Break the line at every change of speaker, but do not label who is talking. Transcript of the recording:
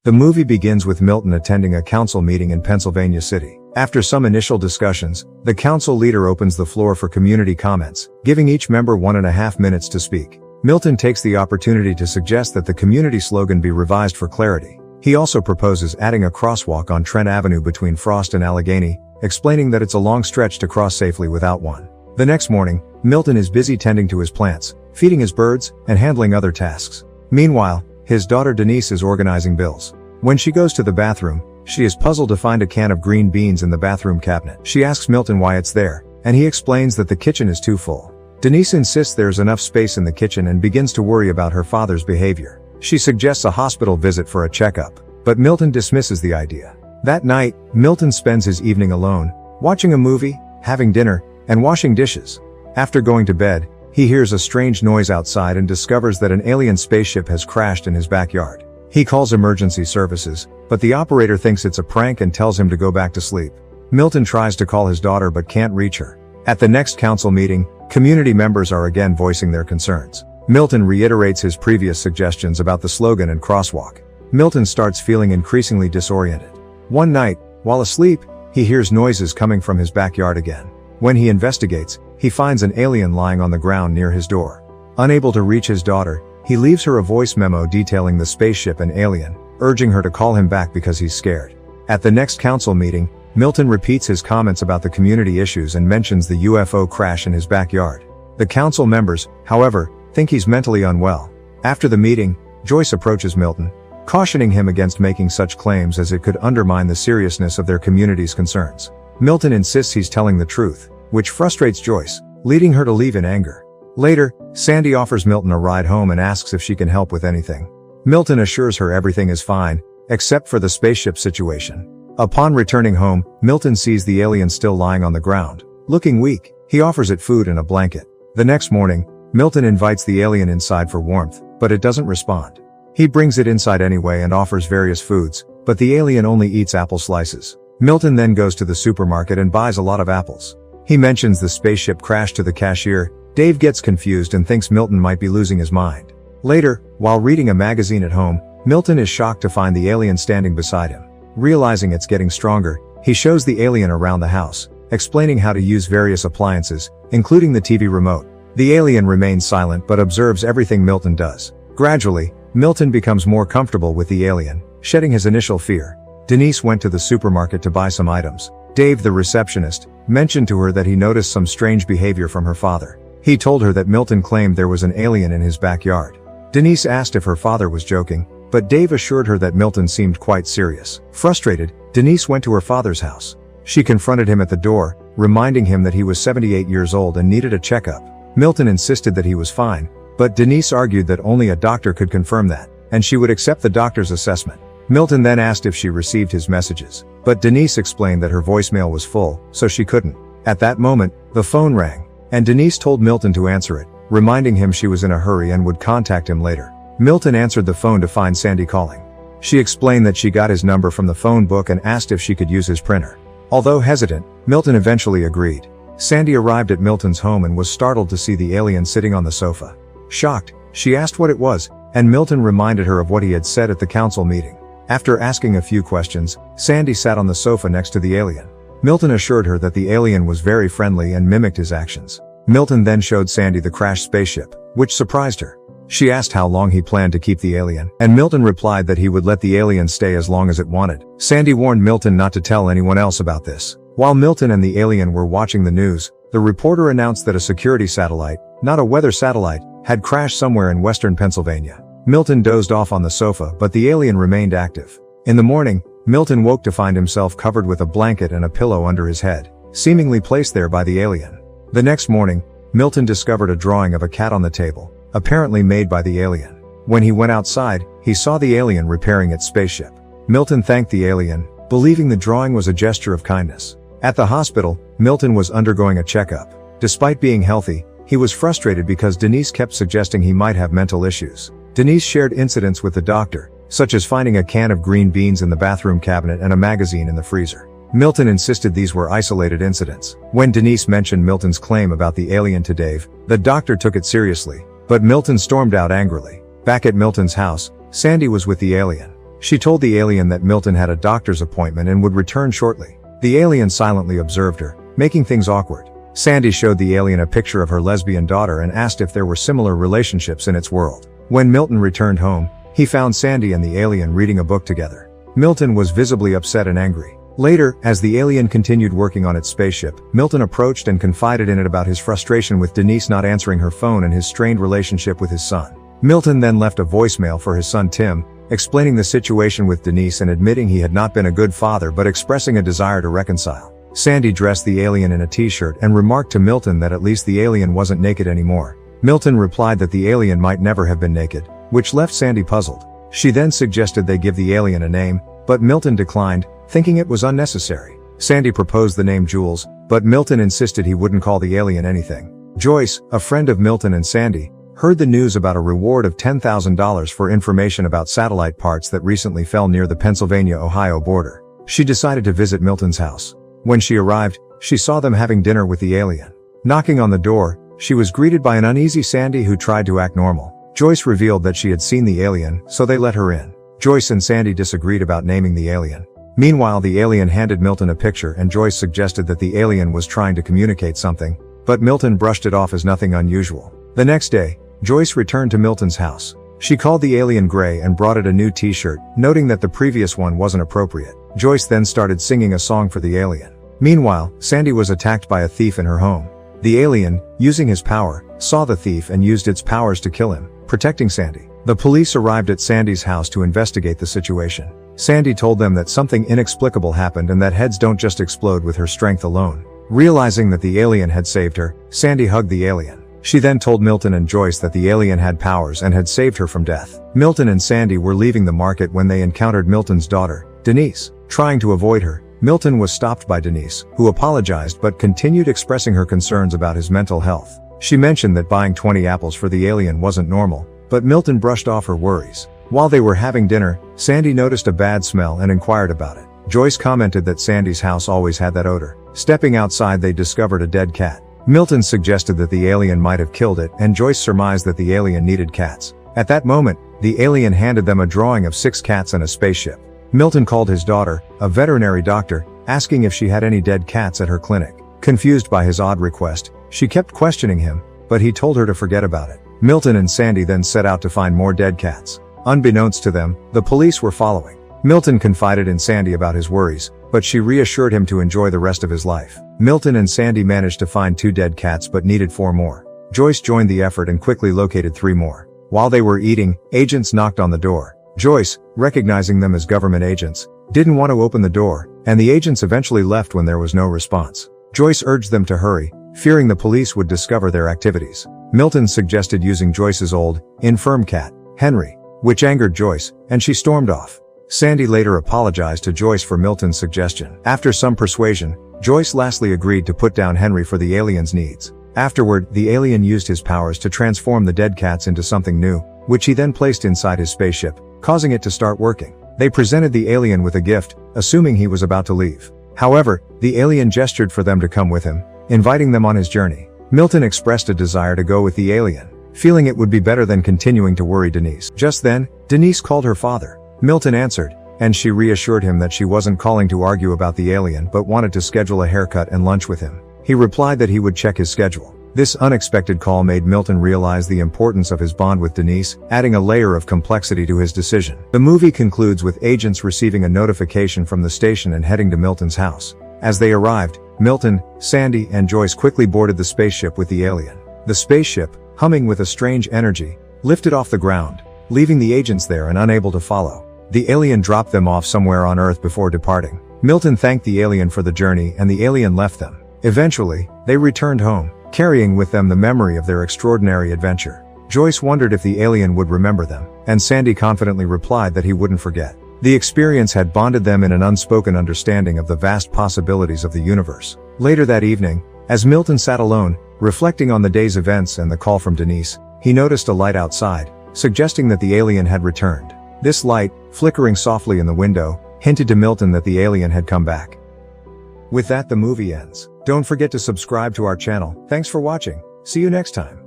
The movie begins with Milton attending a council meeting in Pennsylvania City. After some initial discussions, the council leader opens the floor for community comments, giving each member 1.5 minutes to speak. Milton takes the opportunity to suggest that the community slogan be revised for clarity. He also proposes adding a crosswalk on Trent Avenue between Frost and Allegheny, explaining that it's a long stretch to cross safely without one. The next morning, Milton is busy tending to his plants, feeding his birds, and handling other tasks. Meanwhile, his daughter Denise is organizing bills. When she goes to the bathroom, she is puzzled to find a can of green beans in the bathroom cabinet. She asks Milton why it's there, and he explains that the kitchen is too full. Denise insists there's enough space in the kitchen and begins to worry about her father's behavior. She suggests a hospital visit for a checkup, but Milton dismisses the idea. That night, Milton spends his evening alone, watching a movie, having dinner, and washing dishes. After going to bed, he hears a strange noise outside and discovers that an alien spaceship has crashed in his backyard. He calls emergency services, but the operator thinks it's a prank and tells him to go back to sleep. Milton tries to call his daughter but can't reach her. At the next council meeting, community members are again voicing their concerns. Milton reiterates his previous suggestions about the slogan and crosswalk. Milton starts feeling increasingly disoriented. One night, while asleep, he hears noises coming from his backyard again. When he investigates, he finds an alien lying on the ground near his door. Unable to reach his daughter, he leaves her a voice memo detailing the spaceship and alien, urging her to call him back because he's scared. At the next council meeting, Milton repeats his comments about the community issues and mentions the UFO crash in his backyard. The council members, however, think he's mentally unwell. After the meeting, Joyce approaches Milton, cautioning him against making such claims as it could undermine the seriousness of their community's concerns. Milton insists he's telling the truth, which frustrates Joyce, leading her to leave in anger. Later, Sandy offers Milton a ride home and asks if she can help with anything. Milton assures her everything is fine, except for the spaceship situation. Upon returning home, Milton sees the alien still lying on the ground. Looking weak, he offers it food and a blanket. The next morning, Milton invites the alien inside for warmth, but it doesn't respond. He brings it inside anyway and offers various foods, but the alien only eats apple slices. Milton then goes to the supermarket and buys a lot of apples. He mentions the spaceship crash to the cashier. Dave gets confused and thinks Milton might be losing his mind. Later, while reading a magazine at home, Milton is shocked to find the alien standing beside him. Realizing it's getting stronger, he shows the alien around the house, explaining how to use various appliances, including the TV remote. The alien remains silent but observes everything Milton does. Gradually, Milton becomes more comfortable with the alien, shedding his initial fear. Denise went to the supermarket to buy some items. Dave, the receptionist, mentioned to her that he noticed some strange behavior from her father. He told her that Milton claimed there was an alien in his backyard. Denise asked if her father was joking, but Dave assured her that Milton seemed quite serious. Frustrated, Denise went to her father's house. She confronted him at the door, reminding him that he was 78 years old and needed a checkup. Milton insisted that he was fine, but Denise argued that only a doctor could confirm that, and she would accept the doctor's assessment. Milton then asked if she received his messages, but Denise explained that her voicemail was full, so she couldn't. At that moment, the phone rang, and Denise told Milton to answer it, reminding him she was in a hurry and would contact him later. Milton answered the phone to find Sandy calling. She explained that she got his number from the phone book and asked if she could use his printer. Although hesitant, Milton eventually agreed. Sandy arrived at Milton's home and was startled to see the alien sitting on the sofa. Shocked, she asked what it was, and Milton reminded her of what he had said at the council meeting. After asking a few questions, Sandy sat on the sofa next to the alien. Milton assured her that the alien was very friendly and mimicked his actions. Milton then showed Sandy the crashed spaceship, which surprised her. She asked how long he planned to keep the alien, and Milton replied that he would let the alien stay as long as it wanted. Sandy warned Milton not to tell anyone else about this. While Milton and the alien were watching the news, the reporter announced that a security satellite, not a weather satellite, had crashed somewhere in western Pennsylvania. Milton dozed off on the sofa, but the alien remained active. In the morning, Milton woke to find himself covered with a blanket and a pillow under his head, seemingly placed there by the alien. The next morning, Milton discovered a drawing of a cat on the table, apparently made by the alien. When he went outside, he saw the alien repairing its spaceship. Milton thanked the alien, believing the drawing was a gesture of kindness. At the hospital, Milton was undergoing a checkup. Despite being healthy, he was frustrated because Denise kept suggesting he might have mental issues. Denise shared incidents with the doctor, such as finding a can of green beans in the bathroom cabinet and a magazine in the freezer. Milton insisted these were isolated incidents. When Denise mentioned Milton's claim about the alien to Dave, the doctor took it seriously, but Milton stormed out angrily. Back at Milton's house, Sandy was with the alien. She told the alien that Milton had a doctor's appointment and would return shortly. The alien silently observed her, making things awkward. Sandy showed the alien a picture of her lesbian daughter and asked if there were similar relationships in its world. When Milton returned home, he found Sandy and the alien reading a book together. Milton was visibly upset and angry. Later, as the alien continued working on its spaceship, Milton approached and confided in it about his frustration with Denise not answering her phone and his strained relationship with his son. Milton then left a voicemail for his son Tim, explaining the situation with Denise and admitting he had not been a good father but expressing a desire to reconcile. Sandy dressed the alien in a t-shirt and remarked to Milton that at least the alien wasn't naked anymore. Milton replied that the alien might never have been naked, which left Sandy puzzled. She then suggested they give the alien a name, but Milton declined, thinking it was unnecessary. Sandy proposed the name Jules, but Milton insisted he wouldn't call the alien anything. Joyce, a friend of Milton and Sandy, heard the news about a reward of $10,000 for information about satellite parts that recently fell near the Pennsylvania-Ohio border. She decided to visit Milton's house. When she arrived, she saw them having dinner with the alien. Knocking on the door, she was greeted by an uneasy Sandy who tried to act normal. Joyce revealed that she had seen the alien, so they let her in. Joyce and Sandy disagreed about naming the alien. Meanwhile, the alien handed Milton a picture and Joyce suggested that the alien was trying to communicate something, but Milton brushed it off as nothing unusual. The next day, Joyce returned to Milton's house. She called the alien Gray and brought it a new t-shirt, noting that the previous one wasn't appropriate. Joyce then started singing a song for the alien. Meanwhile, Sandy was attacked by a thief in her home. The alien, using his power, saw the thief and used its powers to kill him, protecting Sandy. The police arrived at Sandy's house to investigate the situation. Sandy told them that something inexplicable happened and that heads don't just explode with her strength alone. Realizing that the alien had saved her, Sandy hugged the alien. She then told Milton and Joyce that the alien had powers and had saved her from death. Milton and Sandy were leaving the market when they encountered Milton's daughter, Denise. Trying to avoid her, Milton was stopped by Denise, who apologized but continued expressing her concerns about his mental health. She mentioned that buying 20 apples for the alien wasn't normal, but Milton brushed off her worries. While they were having dinner, Sandy noticed a bad smell and inquired about it. Joyce commented that Sandy's house always had that odor. Stepping outside, they discovered a dead cat. Milton suggested that the alien might have killed it, and Joyce surmised that the alien needed cats. At that moment, the alien handed them a drawing of 6 cats and a spaceship. Milton called his daughter, a veterinary doctor, asking if she had any dead cats at her clinic. Confused by his odd request, she kept questioning him, but he told her to forget about it. Milton and Sandy then set out to find more dead cats. Unbeknownst to them, the police were following. Milton confided in Sandy about his worries, but she reassured him to enjoy the rest of his life. Milton and Sandy managed to find 2 dead cats but needed 4 more. Joyce joined the effort and quickly located 3 more. While they were eating, agents knocked on the door. Joyce, recognizing them as government agents, didn't want to open the door, and the agents eventually left when there was no response. Joyce urged them to hurry, fearing the police would discover their activities. Milton suggested using Joyce's old, infirm cat, Henry, which angered Joyce, and she stormed off. Sandy later apologized to Joyce for Milton's suggestion. After some persuasion, Joyce lastly agreed to put down Henry for the alien's needs. Afterward, the alien used his powers to transform the dead cats into something new, which he then placed inside his spaceship, causing it to start working. They presented the alien with a gift, assuming he was about to leave. However, the alien gestured for them to come with him, inviting them on his journey. Milton expressed a desire to go with the alien, feeling it would be better than continuing to worry Denise. Just then, Denise called her father. Milton answered, and she reassured him that she wasn't calling to argue about the alien but wanted to schedule a haircut and lunch with him. He replied that he would check his schedule. This unexpected call made Milton realize the importance of his bond with Denise, adding a layer of complexity to his decision. The movie concludes with agents receiving a notification from the station and heading to Milton's house. As they arrived, Milton, Sandy, and Joyce quickly boarded the spaceship with the alien. The spaceship, humming with a strange energy, lifted off the ground, leaving the agents there and unable to follow. The alien dropped them off somewhere on Earth before departing. Milton thanked the alien for the journey and the alien left them. Eventually, they returned home, carrying with them the memory of their extraordinary adventure. Joyce wondered if the alien would remember them, and Sandy confidently replied that he wouldn't forget. The experience had bonded them in an unspoken understanding of the vast possibilities of the universe. Later that evening, as Milton sat alone, reflecting on the day's events and the call from Denise, he noticed a light outside, suggesting that the alien had returned. This light, flickering softly in the window, hinted to Milton that the alien had come back. With that, the movie ends. Don't forget to subscribe to our channel. Thanks for watching. See you next time.